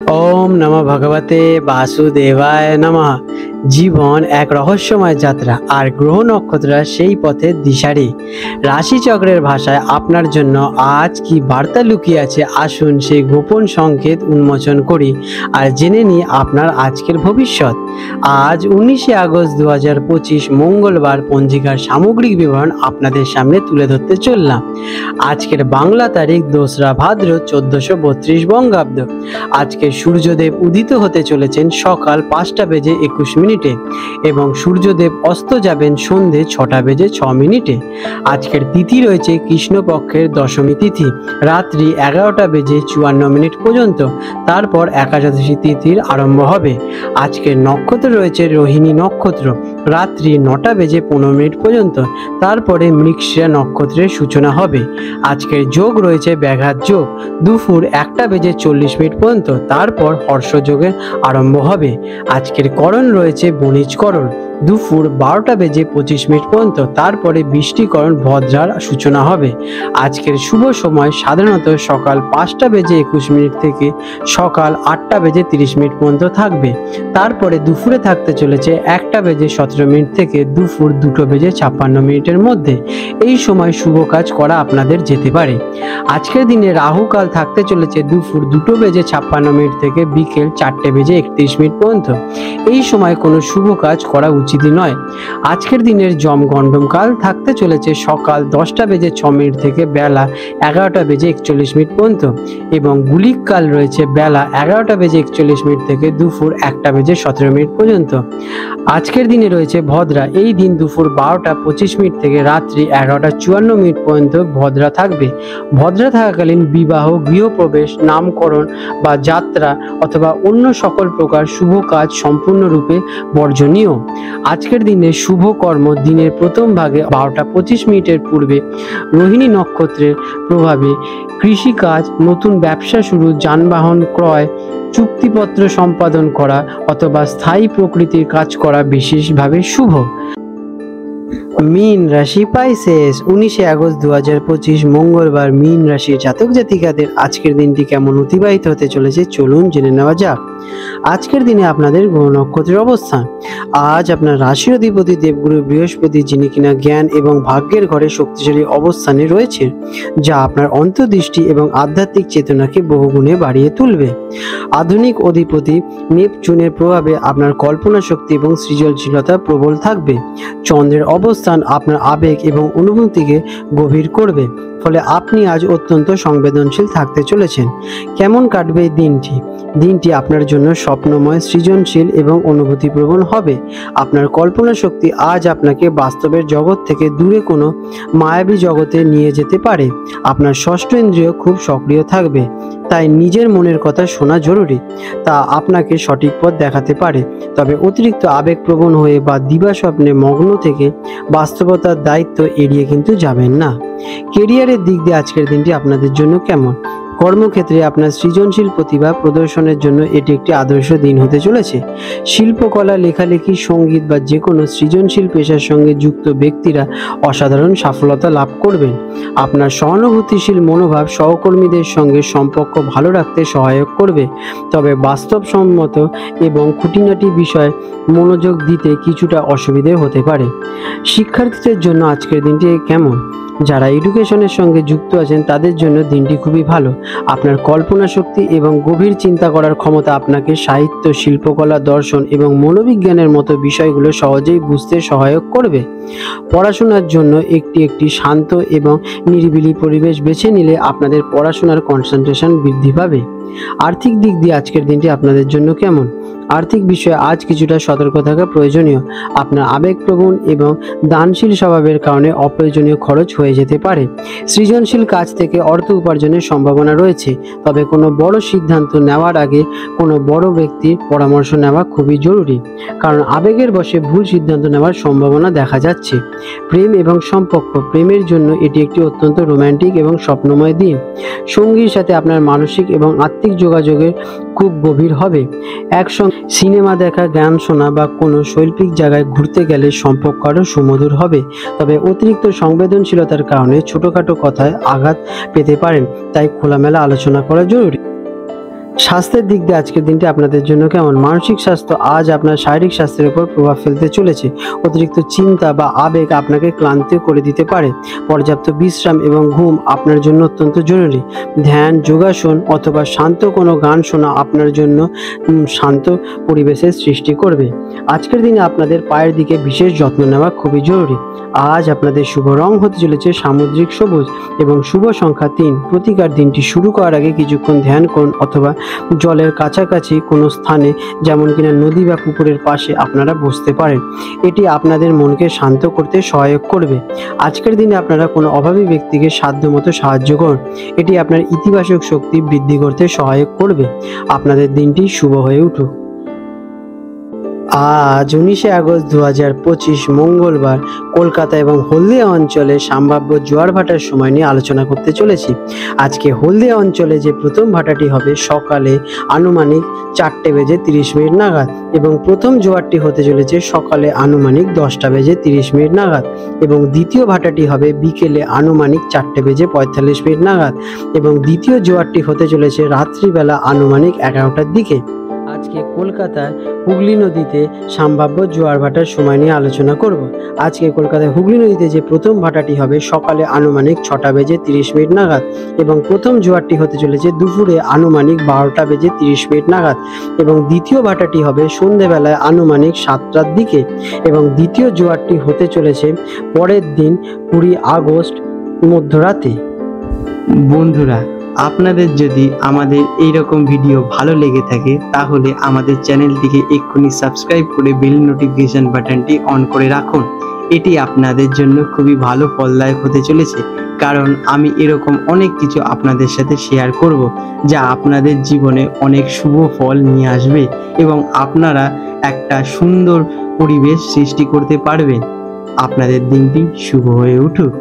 ওম নমঃ ভগবতে বাসুদেবায় নমঃ। জীবন এক রহস্যময় যাত্রা, আর গ্রহ নক্ষত্ররা সেই পথের দিশারি। রাশিচক্রের ভাষায় আপনার জন্য আজ কি বার্তা লুকিয়ে আছে, আসুন সেই গোপন সংকেত উন্মোচন করি আর জেনে নিই আপনার আজকের ভবিষ্যৎ। আজ 19শে আগস্ট 2025 মঙ্গলবার পঞ্জিকার সামগ্রিক বিবরণ আপনাদের সামনে তুলে ধরতে চললাম। আজকের বাংলা তারিখ 2রা ভাদ্র 1432 বঙ্গাব্দ। আজকে সূর্যদেব উদিত হতে চলেছেন সকাল 5:21 এবং সূর্যদেব অস্ত যাবেন সন্ধে 6:06। আজকের তিথি রয়েছে কৃষ্ণপক্ষের দশমী তিথি, রাত্রি 11:54 পর্যন্ত। তারপর একাদশী তিথির আরম্ভ হবে। আজকের নক্ষত্র রয়েছে রোহিণী নক্ষত্র, রাত্রি 9:15 পর্যন্ত। তারপরে মৃগশিরা নক্ষত্রের সূচনা হবে। আজকের যোগ রয়েছে ব্যাঘাত যোগ, দুপুর 1:40 পর্যন্ত। তারপর হর্ষ যোগের আরম্ভ হবে। আজকের করণ রয়েছে বণিজকরণ, দুপুর 12:25 পর্যন্ত। তারপরে বৃষ্টিকরণ ভদ্রার সূচনা হবে। আজকের শুভ সময় সাধারণত সকাল 5:21 থেকে সকাল 8:30 পর্যন্ত থাকবে। তারপরে দুপুরে থাকতে চলেছে 1:17 থেকে দুপুর 2:56 মধ্যে। এই সময় শুভ কাজ করা আপনাদের যেতে পারে। আজকের দিনে রাহুকাল থাকতে চলেছে দুপুর 2:56 থেকে বিকেল 4:31 পর্যন্ত। এই সময় কোনো শুভ কাজ করা উচিত নয়। আজকের দিনের যমগণ্ডম কাল থাকতে চলেছে সকাল 10:06 থেকে বেলা 11:41 পর্যন্ত, এবং গুলিক কাল রয়েছে বেলা 11:41 থেকে দুপুর 1:17 পর্যন্ত। আজকের দিনে রয়েছে ভদ্রা। এই দিন দুপুর 12:25 থেকে রাত্রি 11:54 পর্যন্ত ভদ্রা থাকবে। ভদ্রা থাকাকালীন বিবাহ, গৃহপ্রবেশ, নামকরণ বা যাত্রা অথবা অন্য সকল প্রকার শুভ কাজ সম্পূর্ণরূপে বর্জনীয়। আজকের দিনে শুভ কর্ম দিনের প্রথম ভাগে 12:25 পূর্বে রোহিণী নক্ষত্রের প্রভাবে কৃষিকাজ, নতুন ব্যবসা শুরু, যানবাহন ক্রয়, চুক্তিপত্র সম্পাদন করা অথবা স্থায়ী প্রকৃতির কাজ করা বিশেষভাবে শুভ। মীন রাশি পাইসেস, 19শে আগস্ট 2025 মঙ্গলবার মীন রাশির জাতক জাতিকাদের আজকের দিনটি কেমন অতিবাহিত হতে চলেছে চলুন জেনে নেওয়া যাক। আজকের দিনে আপনাদের গ্রহ নক্ষত্রের অবস্থান। আজ আপনার রাশির অধিপতি দেবগুরু বৃহস্পতি, যিনি কিনা জ্ঞান এবং ভাগ্যের ঘরে শক্তিশালী অবস্থানে রয়েছে, যা আপনার অন্তর্দৃষ্টি এবং আধ্যাত্মিক চেতনাকে বহুগুণে বাড়িয়ে তুলবে। আধুনিক অধিপতি নেপচুনের প্রভাবে আপনার কল্পনা শক্তি এবং সৃজনশীলতা প্রবল থাকবে। চন্দ্রের অবস্থান আপনার আবেগ এবং অনুভূতিকে গভীর করবে, ফলে আপনি আজ অত্যন্ত সংবেদনশীল থাকতে চলেছেন। কেমন কাটবে এই দিনটি? দিনটি আপনার জন্য স্বপ্নময়, সৃজনশীল এবং অনুভূতিপ্রবণ হবে। আপনার কল্পনা শক্তি আজ আপনাকে বাস্তবের জগৎ থেকে দূরে কোনো মায়াবী জগতে নিয়ে যেতে পারে। আপনার ষষ্ঠ ইন্দ্রিয় খুব সক্রিয় থাকবে, তাই নিজের মনের কথা শোনা জরুরি। তা আপনাকে সঠিক পথ দেখাতে পারে। তবে অতিরিক্ত আবেগপ্রবণ হয়ে বা দিবা স্বপ্নে মগ্ন থেকে বাস্তবতার দায়িত্ব এড়িয়ে কিন্তু যাবেন না। কেরিয়ারের দিক দিয়ে আজকের দিনটি আপনাদের জন্য কেমন? কর্মক্ষেত্রে আপনার সৃজনশীল প্রতিভা প্রদর্শনের জন্য এটি একটি আদর্শ দিন হতে চলেছে। শিল্পকলা, লেখালেখি, সঙ্গীত বা যে কোনো সৃজনশীল পেশার সঙ্গে যুক্ত ব্যক্তিরা অসাধারণ সফলতা লাভ করবেন। আপনার সহানুভূতিশীল মনোভাব সহকর্মীদের সঙ্গে সম্পর্ক ভালো রাখতে সহায়ক করবে, তবে বাস্তবসম্মত এবং খুঁটিনাটি বিষয়ে মনোযোগ দিতে কিছুটা অসুবিধে হতে পারে। শিক্ষার্থীদের জন্য আজকের দিনটি কেমন? যারা এডুকেশনের সঙ্গে যুক্ত আছেন তাদের জন্য দিনটি খুবই ভালো। আপনার কল্পনা শক্তি এবং গভীর চিন্তা করার ক্ষমতা আপনাকে সাহিত্য, শিল্পকলা, দর্শন এবং মনোবিজ্ঞানের মতো বিষয়গুলো সহজেই বুঝতে সহায়ক করবে। পড়াশোনার জন্য একটি শান্ত এবং নিরিবিলি পরিবেশ বেছে নিলে আপনাদের পড়াশোনার কনসেন্ট্রেশন বৃদ্ধি পাবে। আর্থিক দিক দিয়ে আজকের দিনটি আপনাদের জন্য কেমন? আর্থিক বিষয়ে আজ কিছুটা সতর্ক থাকা প্রয়োজনীয়। আপনার আবেগপ্রবণ এবং দানশীল স্বভাবের কারণে অপ্রয়োজনীয় খরচ হয়ে যেতে পারে। সৃজনশীল কাজ থেকে অর্থ উপার্জনের সম্ভাবনা রয়েছে, তবে কোনো বড় সিদ্ধান্ত নেওয়ার আগে কোনো বড় ব্যক্তির পরামর্শ নেওয়া খুবই জরুরি, কারণ আবেগের বশে ভুল সিদ্ধান্ত নেওয়ার সম্ভাবনা দেখা যাচ্ছে। প্রেম এবং সম্পর্ক, প্রেমের জন্য এটি একটি অত্যন্ত রোম্যান্টিক এবং স্বপ্নময় দিন। সঙ্গীর সাথে আপনার মানসিক এবং আত্মিক যোগাযোগের খুব গভীর হবে। একসঙ্গে সিনেমা দেখা, গান শোনা বা কোনো শৈল্পিক জায়গায় ঘুরতে গেলে সম্পর্ক আরও সুমধুর হবে। তবে অতিরিক্ত সংবেদনশীলতার কারণে ছোটোখাটো কথায় আঘাত পেতে পারেন, তাই খোলামেলা আলোচনা করা জরুরি। স্বাস্থ্যের দিক দিয়ে আজকের দিনটি আপনাদের জন্য কেমন? মানসিক স্বাস্থ্য আজ আপনার শারীরিক স্বাস্থ্যের উপর প্রভাব ফেলতে চলেছে। অতিরিক্ত চিন্তা বা আবেগ আপনাকে ক্লান্ত করে দিতে পারে। পর্যাপ্ত বিশ্রাম এবং ঘুম আপনার জন্য অত্যন্ত জরুরি। ধ্যান, যোগাসন অথবা শান্ত কোনো গান শোনা আপনার জন্য শান্ত পরিবেশের সৃষ্টি করবে। আজকের দিনে আপনাদের পায়ের দিকে বিশেষ যত্ন নেওয়া খুবই জরুরি। আজ আপনাদের শুভ রং হতে চলেছে সামুদ্রিক সবুজ এবং শুভ সংখ্যা 3। প্রতিকার দিনটি শুরু করার আগে কিছুক্ষণ ধ্যান করুন অথবা জলের কাছাকাছি কোনো স্থানে, যেমন কিনা নদী বা পুকুরের পাশে আপনারা বসতে পারেন। এটি আপনাদের মনকে শান্ত করতে সহায়ক করবে। আজকের দিনে আপনারা কোনো অভাবী ব্যক্তিকে সাধ্যমতো সাহায্য করুন। এটি আপনার ইতিবাচক শক্তি বৃদ্ধি করতে সহায়ক করবে। আপনাদের দিনটি শুভ হয়ে উঠুক। আজ 19শে আগস্ট 2025 মঙ্গলবার কলকাতা এবং হলদিয়া অঞ্চলে সম্ভাব্য জোয়ার ভাটার সময় নিয়ে আলোচনা করতে চলেছি। আজকে হলদিয়া অঞ্চলে যে প্রথম ভাটাটি হবে সকালে আনুমানিক 4:30 নাগাদ এবং প্রথম জোয়ারটি হতে চলেছে সকালে আনুমানিক 10:30 নাগাদ এবং দ্বিতীয় ভাটাটি হবে বিকেলে আনুমানিক 4:45 নাগাদ এবং দ্বিতীয় জোয়ারটি হতে চলেছে রাত্রিবেলা আনুমানিক 11টার দিকে। আজকে কলকাতার হুগলি নদীতে সম্ভাব্য জোয়ার ভাটার সময় নিয়ে আলোচনা করব। আজকে কলকাতায় হুগলি নদীতে যে প্রথম ভাটাটি হবে সকালে আনুমানিক 6:30 নাগাদ এবং প্রথম জোয়ারটি হতে চলেছে দুপুরে আনুমানিক 12:30 নাগাদ এবং দ্বিতীয় ভাটাটি হবে সন্ধেবেলায় আনুমানিক 7টার দিকে এবং দ্বিতীয় জোয়ারটি হতে চলেছে পরের দিন 20 আগস্ট মধ্যরাতে। বন্ধুরা, আপনাদের যদি আমাদের এই রকম ভিডিও ভালো লেগে থাকে তাহলে আমাদের চ্যানেলটিকে এক্ষুনি সাবস্ক্রাইব করে বেল নোটিফিকেশন বাটনটি অন করে রাখুন। এটি আপনাদের জন্য খুবই ভালো ফলদায়ক হতে চলেছে, কারণ আমি এরকম অনেক কিছু আপনাদের সাথে শেয়ার করব যা আপনাদের জীবনে অনেক শুভ ফল নিয়ে আসবে এবং আপনারা একটা সুন্দর পরিবেশ সৃষ্টি করতে পারবেন। আপনাদের দিনটি শুভ হয়ে উঠুক।